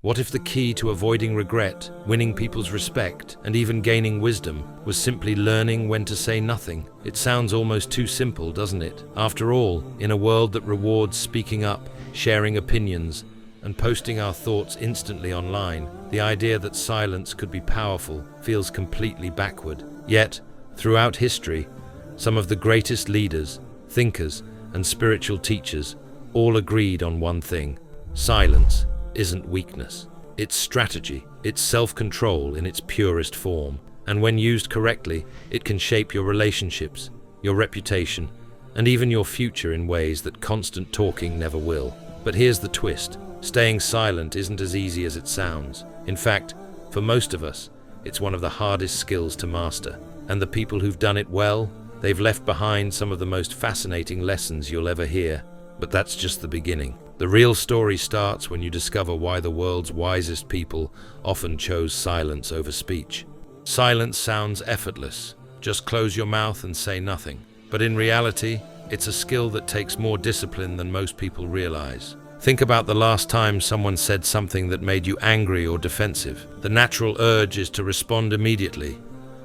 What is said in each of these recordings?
What if the key to avoiding regret, winning people's respect, and even gaining wisdom was simply learning when to say nothing? It sounds almost too simple, doesn't it? After all, in a world that rewards speaking up, sharing opinions, and posting our thoughts instantly online, the idea that silence could be powerful feels completely backward. Yet, throughout history, some of the greatest leaders, thinkers, and spiritual teachers all agreed on one thing: silence isn't weakness. It's strategy, it's self-control in its purest form. And when used correctly, it can shape your relationships, your reputation, and even your future in ways that constant talking never will. But here's the twist. Staying silent isn't as easy as it sounds. In fact, for most of us, it's one of the hardest skills to master. And the people who've done it well, they've left behind some of the most fascinating lessons you'll ever hear. But that's just the beginning. The real story starts when you discover why the world's wisest people often chose silence over speech. Silence sounds effortless. Just close your mouth and say nothing. But in reality, it's a skill that takes more discipline than most people realize. Think about the last time someone said something that made you angry or defensive. The natural urge is to respond immediately,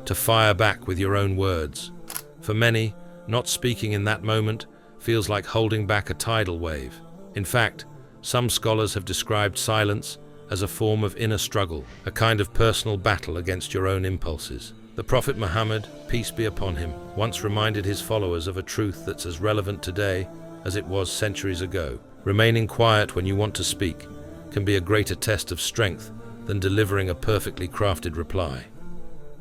to fire back with your own words. For many, not speaking in that moment feels like holding back a tidal wave. In fact, some scholars have described silence as a form of inner struggle, a kind of personal battle against your own impulses. The Prophet Muhammad, peace be upon him, once reminded his followers of a truth that's as relevant today as it was centuries ago. Remaining quiet when you want to speak can be a greater test of strength than delivering a perfectly crafted reply.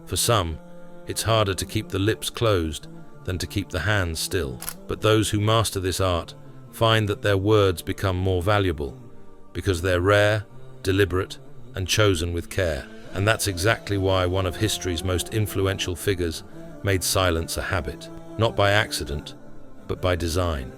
For some, it's harder to keep the lips closed than to keep the hands still. But those who master this art find that their words become more valuable because they're rare, deliberate, and chosen with care. And that's exactly why one of history's most influential figures made silence a habit, not by accident, but by design.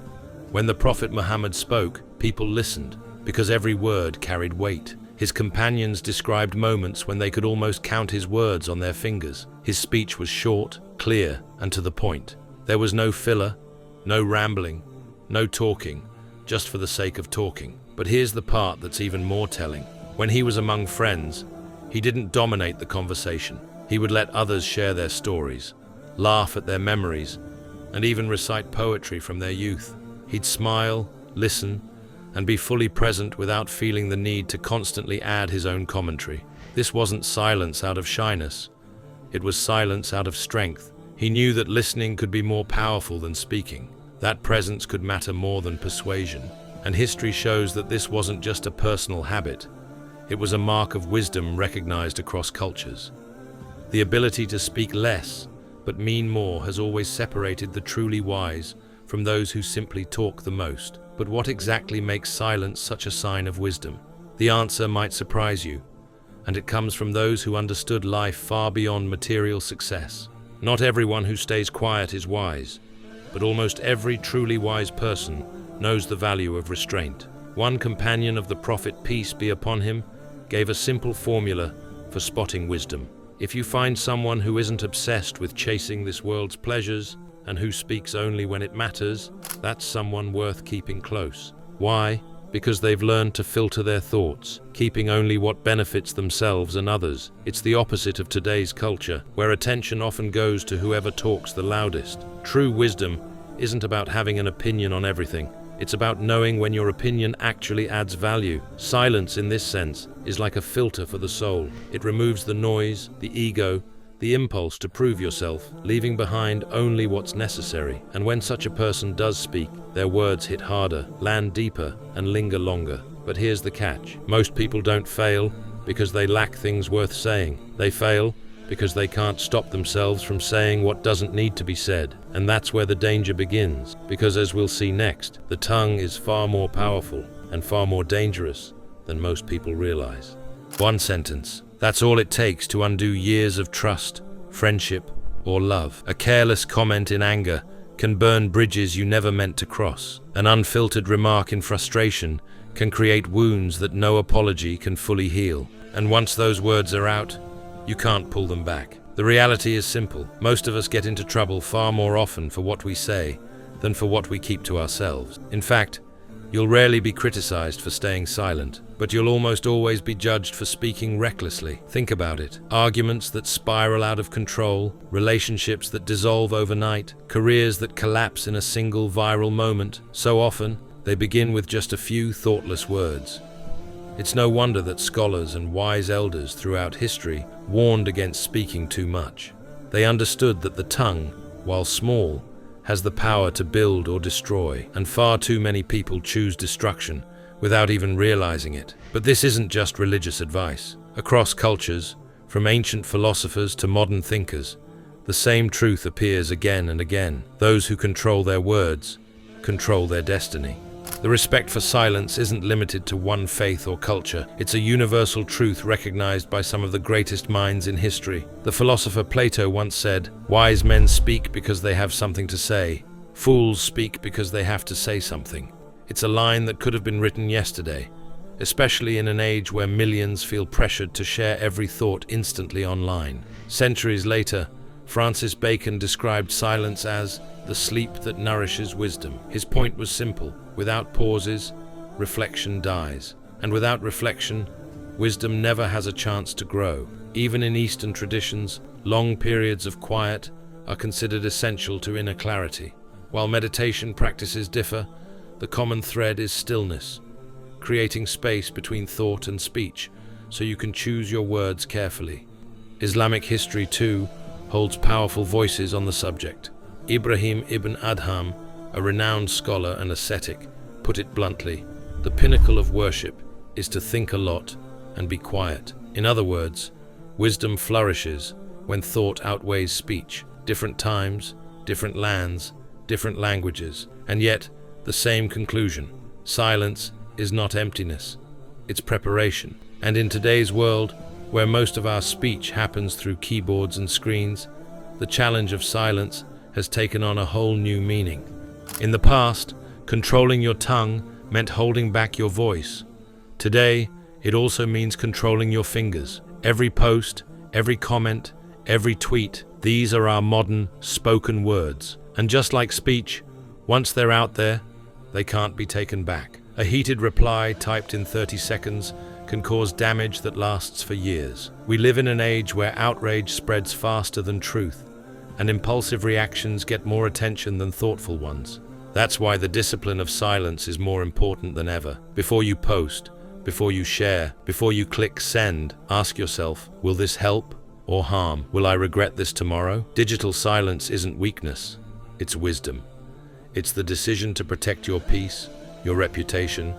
When the Prophet Muhammad spoke, people listened because every word carried weight. His companions described moments when they could almost count his words on their fingers. His speech was short, clear, and to the point. There was no filler, no rambling, no talking, just for the sake of talking. But here's the part that's even more telling. When he was among friends, he didn't dominate the conversation. He would let others share their stories, laugh at their memories, and even recite poetry from their youth. He'd smile, listen, and be fully present without feeling the need to constantly add his own commentary. This wasn't silence out of shyness. It was silence out of strength. He knew that listening could be more powerful than speaking. That presence could matter more than persuasion. And history shows that this wasn't just a personal habit. It was a mark of wisdom recognized across cultures. The ability to speak less, but mean more, has always separated the truly wise from those who simply talk the most. But what exactly makes silence such a sign of wisdom? The answer might surprise you, and it comes from those who understood life far beyond material success. Not everyone who stays quiet is wise, but almost every truly wise person knows the value of restraint. One companion of the Prophet, peace be upon him, gave a simple formula for spotting wisdom. If you find someone who isn't obsessed with chasing this world's pleasures and who speaks only when it matters, that's someone worth keeping close. Why? Because they've learned to filter their thoughts, keeping only what benefits themselves and others. It's the opposite of today's culture, where attention often goes to whoever talks the loudest. True wisdom isn't about having an opinion on everything. It's about knowing when your opinion actually adds value. Silence, in this sense, is like a filter for the soul. It removes the noise, the ego, the impulse to prove yourself, leaving behind only what's necessary. And when such a person does speak, their words hit harder, land deeper, and linger longer. But here's the catch. Most people don't fail because they lack things worth saying. They fail because they can't stop themselves from saying what doesn't need to be said. And that's where the danger begins, because as we'll see next, the tongue is far more powerful and far more dangerous than most people realize. One sentence. That's all it takes to undo years of trust, friendship, or love. A careless comment in anger can burn bridges you never meant to cross. An unfiltered remark in frustration can create wounds that no apology can fully heal. And once those words are out, you can't pull them back. The reality is simple. Most of us get into trouble far more often for what we say than for what we keep to ourselves. In fact, you'll rarely be criticized for staying silent, but you'll almost always be judged for speaking recklessly. Think about it. Arguments that spiral out of control, relationships that dissolve overnight, careers that collapse in a single viral moment. So often, they begin with just a few thoughtless words. It's no wonder that scholars and wise elders throughout history warned against speaking too much. They understood that the tongue, while small, has the power to build or destroy, and far too many people choose destruction without even realizing it. But this isn't just religious advice. Across cultures, from ancient philosophers to modern thinkers, the same truth appears again and again. Those who control their words control their destiny. The respect for silence isn't limited to one faith or culture. It's a universal truth recognized by some of the greatest minds in history. The philosopher Plato once said, "Wise men speak because they have something to say. Fools speak because they have to say something." It's a line that could have been written yesterday, especially in an age where millions feel pressured to share every thought instantly online. Centuries later, Francis Bacon described silence as the sleep that nourishes wisdom. His point was simple. Without pauses, reflection dies. And without reflection, wisdom never has a chance to grow. Even in Eastern traditions, long periods of quiet are considered essential to inner clarity. While meditation practices differ, the common thread is stillness, creating space between thought and speech so you can choose your words carefully. Islamic history, too, holds powerful voices on the subject. Ibrahim ibn Adham, a renowned scholar and ascetic, put it bluntly, the pinnacle of worship is to think a lot and be quiet. In other words, wisdom flourishes when thought outweighs speech. Different times, different lands, different languages, and yet the same conclusion. Silence is not emptiness, it's preparation. And in today's world, where most of our speech happens through keyboards and screens, the challenge of silence has taken on a whole new meaning. In the past, controlling your tongue meant holding back your voice. Today, it also means controlling your fingers. Every post, every comment, every tweet, these are our modern spoken words. And just like speech, once they're out there, they can't be taken back. A heated reply typed in 30 seconds can cause damage that lasts for years. We live in an age where outrage spreads faster than truth, and impulsive reactions get more attention than thoughtful ones. That's why the discipline of silence is more important than ever. Before you post, before you share, before you click send, ask yourself, will this help or harm? Will I regret this tomorrow? Digital silence isn't weakness, it's wisdom. It's the decision to protect your peace, your reputation,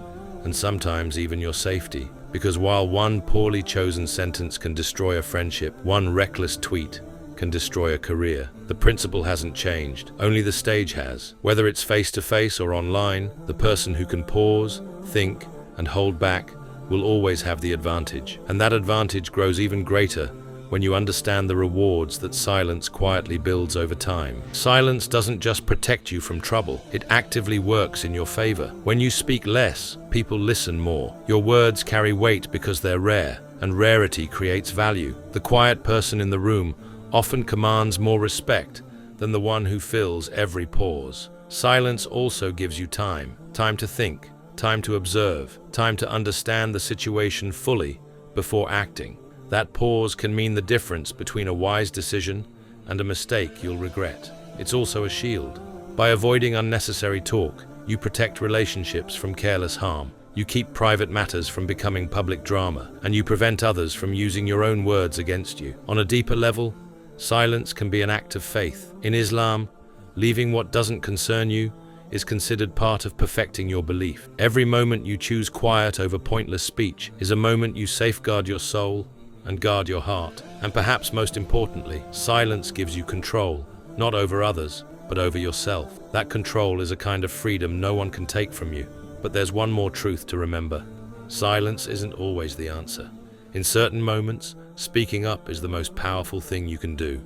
and sometimes even your safety. Because while one poorly chosen sentence can destroy a friendship, one reckless tweet can destroy a career. The principle hasn't changed, only the stage has. Whether it's face-to-face or online, the person who can pause, think, and hold back will always have the advantage. And that advantage grows even greater when you understand the rewards that silence quietly builds over time. Silence doesn't just protect you from trouble, it actively works in your favor. When you speak less, people listen more. Your words carry weight because they're rare, and rarity creates value. The quiet person in the room often commands more respect than the one who fills every pause. Silence also gives you time to think, time to observe, time to understand the situation fully before acting. That pause can mean the difference between a wise decision and a mistake you'll regret. It's also a shield. By avoiding unnecessary talk, you protect relationships from careless harm. You keep private matters from becoming public drama, and you prevent others from using your own words against you. On a deeper level, silence can be an act of faith. In Islam, leaving what doesn't concern you is considered part of perfecting your belief. Every moment you choose quiet over pointless speech is a moment you safeguard your soul and guard your heart. And perhaps most importantly, silence gives you control, not over others, but over yourself. That control is a kind of freedom no one can take from you. But there's one more truth to remember. Silence isn't always the answer. In certain moments, speaking up is the most powerful thing you can do.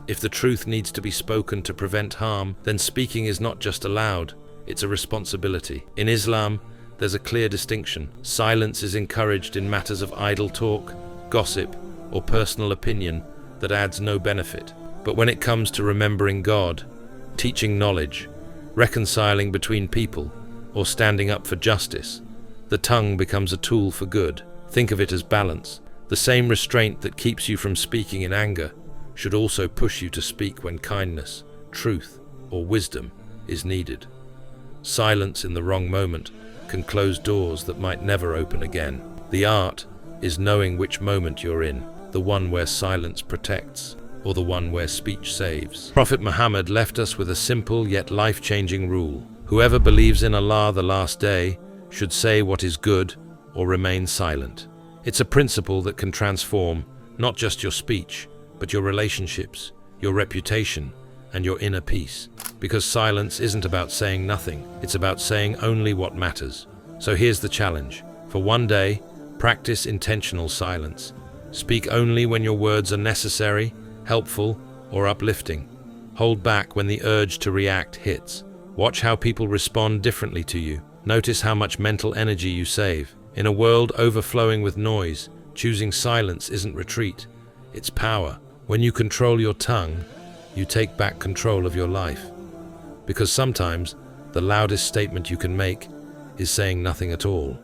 If the truth needs to be spoken to prevent harm, then speaking is not just allowed, it's a responsibility. In Islam, there's a clear distinction. Silence is encouraged in matters of idle talk, gossip, or personal opinion that adds no benefit. But when it comes to remembering God, teaching knowledge, reconciling between people, or standing up for justice, the tongue becomes a tool for good. Think of it as balance. The same restraint that keeps you from speaking in anger should also push you to speak when kindness, truth, or wisdom is needed. Silence in the wrong moment can close doors that might never open again. The art is knowing which moment you're in, the one where silence protects, or the one where speech saves. Prophet Muhammad left us with a simple yet life-changing rule. Whoever believes in Allah the last day should say what is good or remain silent. It's a principle that can transform not just your speech, but your relationships, your reputation, and your inner peace. Because silence isn't about saying nothing, it's about saying only what matters. So here's the challenge. For one day, practice intentional silence. Speak only when your words are necessary, helpful, or uplifting. Hold back when the urge to react hits. Watch how people respond differently to you. Notice how much mental energy you save. In a world overflowing with noise, choosing silence isn't retreat, it's power. When you control your tongue, you take back control of your life. Because sometimes, the loudest statement you can make is saying nothing at all.